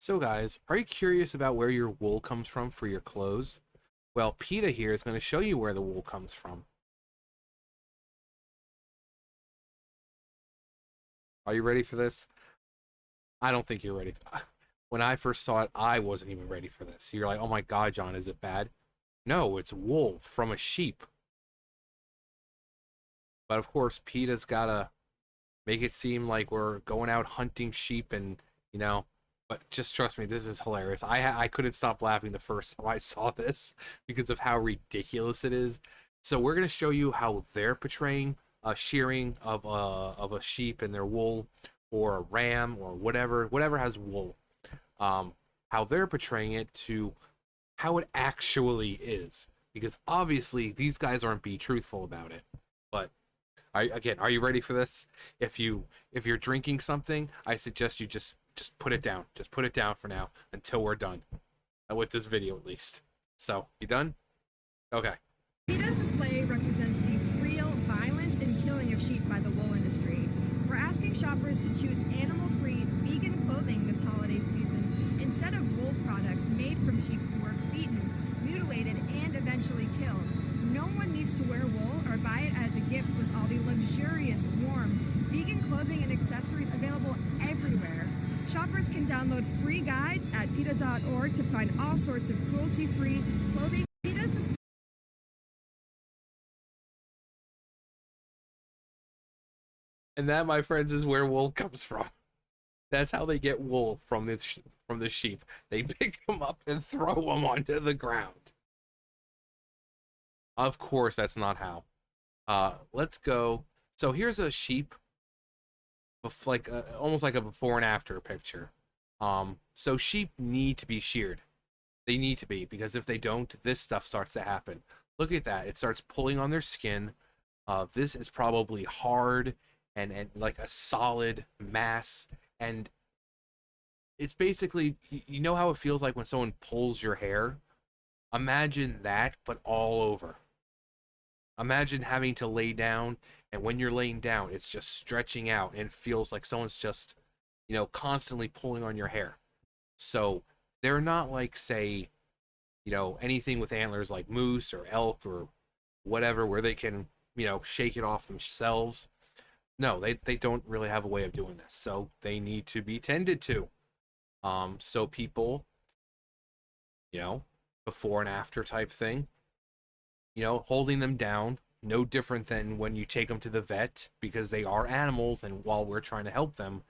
So guys, are you curious about where your wool comes from for your clothes? Well, PETA here is going to show you where the wool comes from. Are you ready for this? I don't think you're ready. When I first saw it, I wasn't even ready for this. You're like, oh my god, John, is it bad? No, it's wool from a sheep. But of course, PETA's got to make it seem like we're going out hunting sheep and, you know, but just trust me, this is hilarious. I couldn't stop laughing the first time I saw this because of how ridiculous it is. So we're gonna show you how they're portraying a shearing of a sheep and their wool, or a ram, or whatever has wool. How they're portraying it to how it actually is, because obviously these guys aren't being truthful about it. But are you ready for this? If you're drinking something, I suggest you just put it down. Just put it down for now until we're done with this video, at least. So, you done? Okay. PETA's display represents the real violence and killing of sheep by the wool industry. We're asking shoppers to choose animal-free, vegan clothing this holiday season instead of wool products made from sheep who were beaten, mutilated, and eventually killed. No one needs to wear wool or buy it as a gift with all the luxurious, warm, vegan clothing and accessories available everywhere. Shoppers can download free guides at PETA.org to find all sorts of cruelty-free clothing. PETA's And that, my friends, is where wool comes from. That's how they get wool from the sheep. They pick them up and throw them onto the ground. Of course, that's not how. Let's go. So here's a sheep, like almost like a before and after picture. So sheep need to be sheared. They need to be, because if they don't, this stuff starts to happen. Look at that. It starts pulling on their skin. This is probably hard and like a solid mass. And it's basically, you know how it feels like when someone pulls your hair? Imagine that, but all over. Imagine having to lay down, and when you're laying down, it's just stretching out, and it feels like someone's just, constantly pulling on your hair. So they're not like, say, anything with antlers like moose or elk or whatever, where they can, shake it off themselves. No, they don't really have a way of doing this, so they need to be tended to. So people, before and after type thing, holding them down, no different than when you take them to the vet, because they are animals, and while we're trying to help them,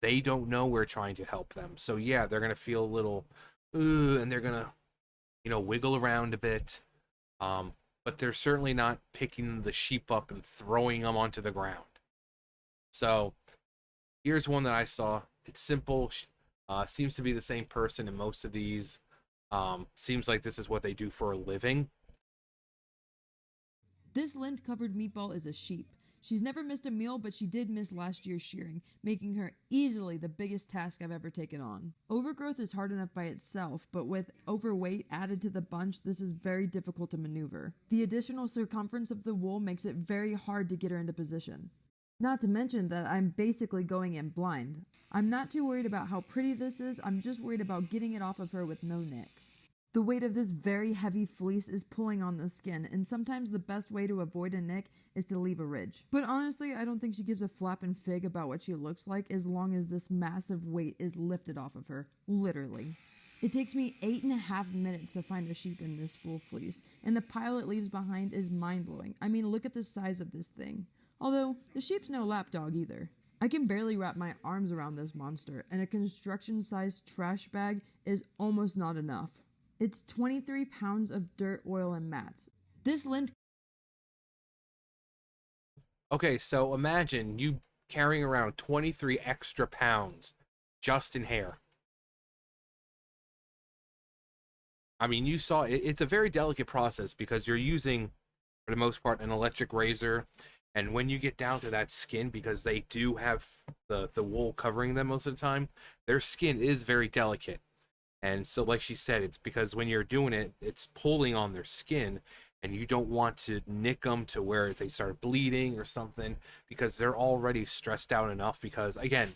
they don't know we're trying to help them. So yeah, they're gonna feel a little, and they're gonna, wiggle around a bit. But they're certainly not picking the sheep up and throwing them onto the ground. So here's one that I saw. It's simple. Seems to be the same person in most of these. Seems like this is what they do for a living. This lint-covered meatball is a sheep. She's never missed a meal, but she did miss last year's shearing, making her easily the biggest task I've ever taken on. Overgrowth is hard enough by itself, but with overweight added to the bunch, this is very difficult to maneuver. The additional circumference of the wool makes it very hard to get her into position. Not to mention that I'm basically going in blind. I'm not too worried about how pretty this is, I'm just worried about getting it off of her with no nicks. The weight of this very heavy fleece is pulling on the skin, and sometimes the best way to avoid a nick is to leave a ridge. But honestly, I don't think she gives a flapping fig about what she looks like as long as this massive weight is lifted off of her. Literally. It takes me 8.5 minutes to find a sheep in this full fleece, and the pile it leaves behind is mind-blowing. I mean, look at the size of this thing. Although, the sheep's no lapdog either. I can barely wrap my arms around this monster, and a construction-sized trash bag is almost not enough. It's 23 pounds of dirt, oil, and mats. This lint... Okay, so imagine you carrying around 23 extra pounds just in hair. I mean, you saw it's a very delicate process, because you're using, for the most part, an electric razor. And when you get down to that skin, because they do have the wool covering them most of the time, their skin is very delicate. And so, like she said, it's because when you're doing it, it's pulling on their skin, and you don't want to nick them to where they start bleeding or something, because they're already stressed out enough, because, again,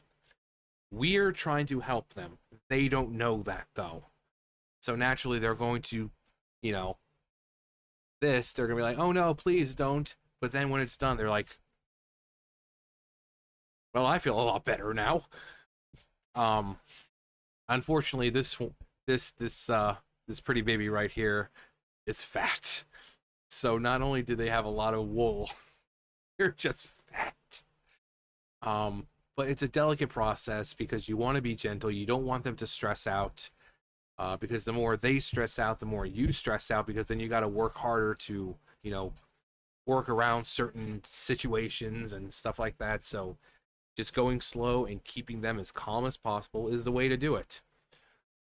we're trying to help them. They don't know that though. So naturally they're going to, you know, they're going to be like, "Oh no, please don't." But then when it's done, they're like, "Well, I feel a lot better now." Um Unfortunately, this pretty baby right here is fat. So not only do they have a lot of wool, they're just fat. Um, but it's a delicate process because you want to be gentle. You don't want them to stress out. Because the more they stress out, the more you stress out. Because then you got to work harder to, work around certain situations and stuff like that. So just going slow and keeping them as calm as possible is the way to do it.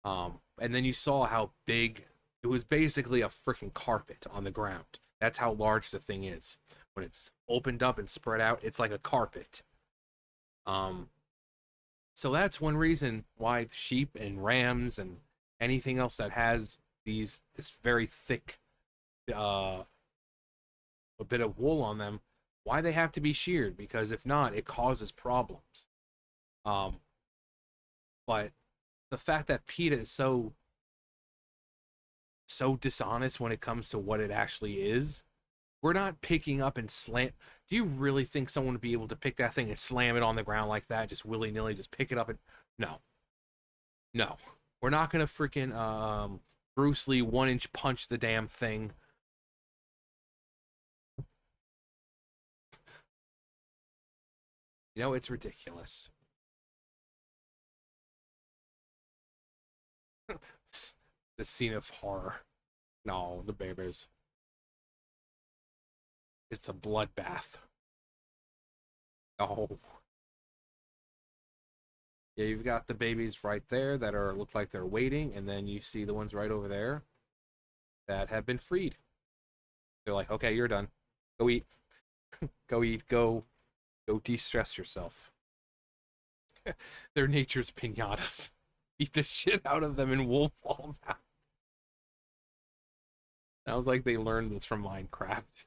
And then you saw how big it was, basically a freaking carpet on the ground. That's how large the thing is. When it's opened up and spread out, it's like a carpet. Um, so that's one reason why sheep and rams and anything else that has this very thick a bit of wool on them, why they have to be sheared, because if not, it causes problems. Um, but the fact that PETA is so dishonest when it comes to what it actually is, we're not picking up and slam. Do you really think someone would be able to pick that thing and slam it on the ground like that, just willy nilly, just pick it up and no, no, we're not gonna freaking Bruce Lee 1 inch punch the damn thing. It's ridiculous. The scene of horror. No, the babies. It's a bloodbath. Oh. Yeah, you've got the babies right there that look like they're waiting, and then you see the ones right over there that have been freed. They're like, okay, you're done. Go eat. Go eat. Go de-stress yourself. They're nature's pinatas. Beat the shit out of them and wool falls out. Sounds like they learned this from Minecraft.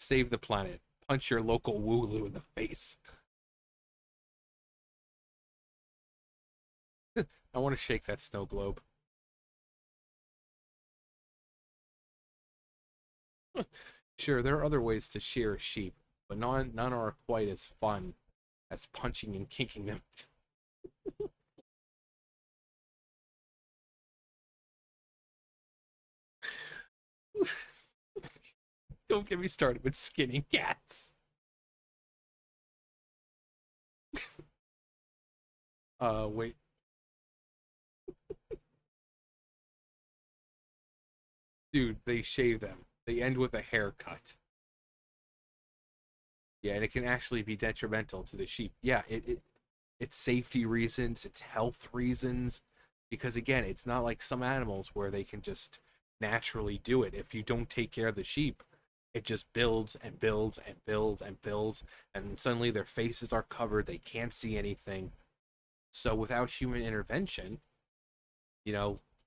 Save the planet. Punch your local Wooloo in the face. I want to shake that snow globe. Sure, there are other ways to shear a sheep, but none are quite as fun as punching and kicking them. Don't get me started with skinning cats. Wait. Dude, they shave them. They end with a haircut. Yeah, and it can actually be detrimental to the sheep. Yeah, it's safety reasons, it's health reasons, because again, it's not like some animals where they can just naturally do it. If you don't take care of the sheep, it just builds and builds and builds and builds, and suddenly their faces are covered, they can't see anything. So without human intervention,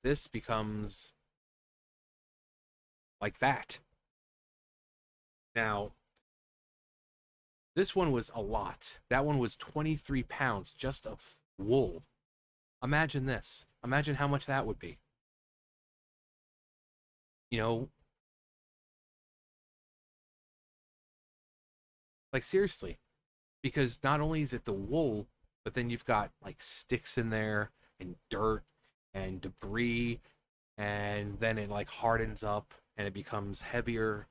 this becomes like that. Now, this one was a lot. That one was 23 pounds just of wool. Imagine this. Imagine how much that would be. You know, like seriously. Because not only is it the wool, but then you've got like sticks in there and dirt and debris, and then it like hardens up and it becomes heavier.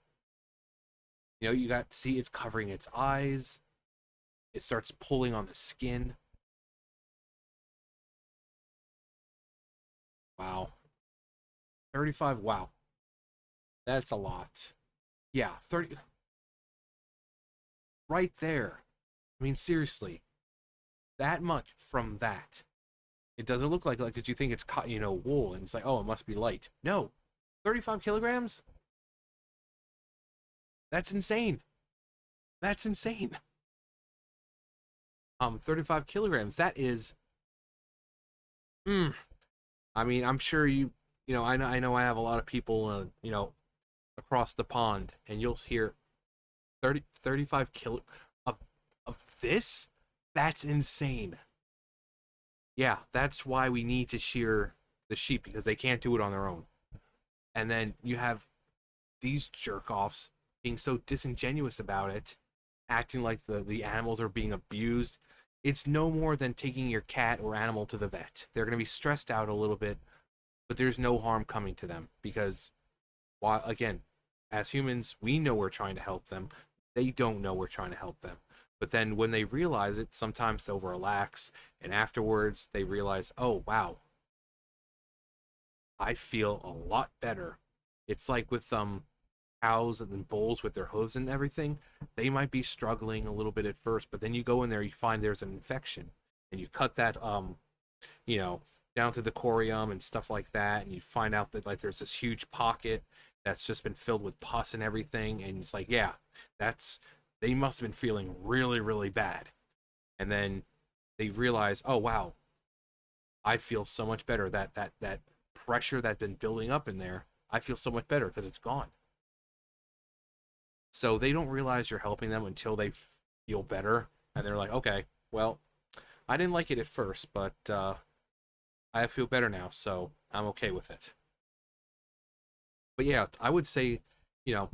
See, it's covering its eyes. It starts pulling on the skin. Wow. 35, wow. That's a lot. Yeah, 30 right there. I mean, seriously. That much from that. It doesn't look like because you think it's wool and it's like, oh, it must be light. No. 35 kilograms? That's insane. That's insane. 35 kilograms. That is. I mean, I'm sure I know I have a lot of people, across the pond, and you'll hear 35 kilo of this. That's insane. Yeah, that's why we need to shear the sheep because they can't do it on their own. And then you have these jerk offs being so disingenuous about it, acting like the animals are being abused. It's no more than taking your cat or animal to the vet. They're going to be stressed out a little bit, but there's no harm coming to them because, while again, as humans, we know we're trying to help them. They don't know we're trying to help them. But then when they realize it, sometimes they'll relax, and afterwards they realize, oh wow, I feel a lot better. It's like with cows and then bulls with their hooves and everything. They might be struggling a little bit at first, but then you go in there, you find there's an infection, and you cut that you know, down to the corium and stuff like that, and you find out that like there's this huge pocket that's just been filled with pus and everything, and it's like, yeah, that's they must have been feeling really, really bad. And then they realize, oh wow, I feel so much better. That pressure that's been building up in there, I feel so much better because it's gone. So they don't realize you're helping them until they feel better, and they're like, okay, well, I didn't like it at first, but I feel better now, so I'm okay with it. But yeah, I would say, you know,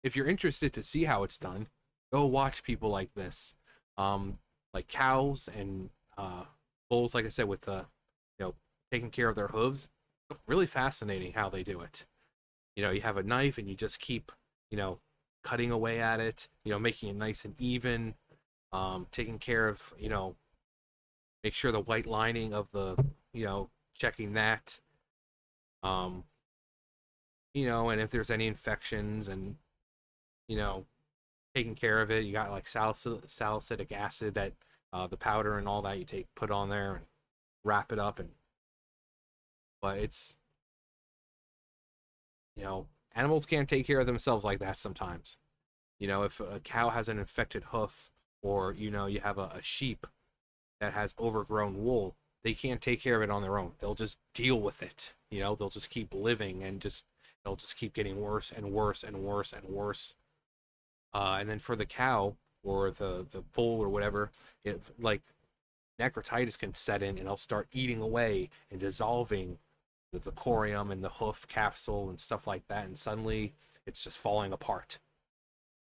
if you're interested to see how it's done, go watch people like this, like cows and bulls. Like I said, with the taking care of their hooves, really fascinating how they do it. You have a knife and you just keep you know cutting away at it, making it nice and even, taking care of make sure the white lining of the checking that, um, and if there's any infections and you know taking care of it. You got like salicylic acid that the powder and all that you put on there and wrap it up. And but it's animals can't take care of themselves like that sometimes. If a cow has an infected hoof, or you have a sheep that has overgrown wool, they can't take care of it on their own. They'll just deal with it. They'll just keep living, and they'll just keep getting worse and worse and worse and worse. And then for the cow or the bull or whatever, like necrotitis can set in, and it'll start eating away and dissolving the corium and the hoof capsule and stuff like that, and suddenly it's just falling apart.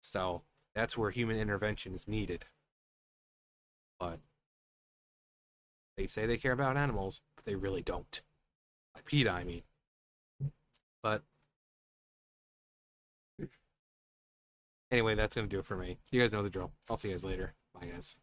So that's where human intervention is needed. But they say they care about animals, but they really don't. Like PETA, I mean. But anyway, that's gonna do it for me. You guys know the drill. I'll see you guys later. Bye, guys.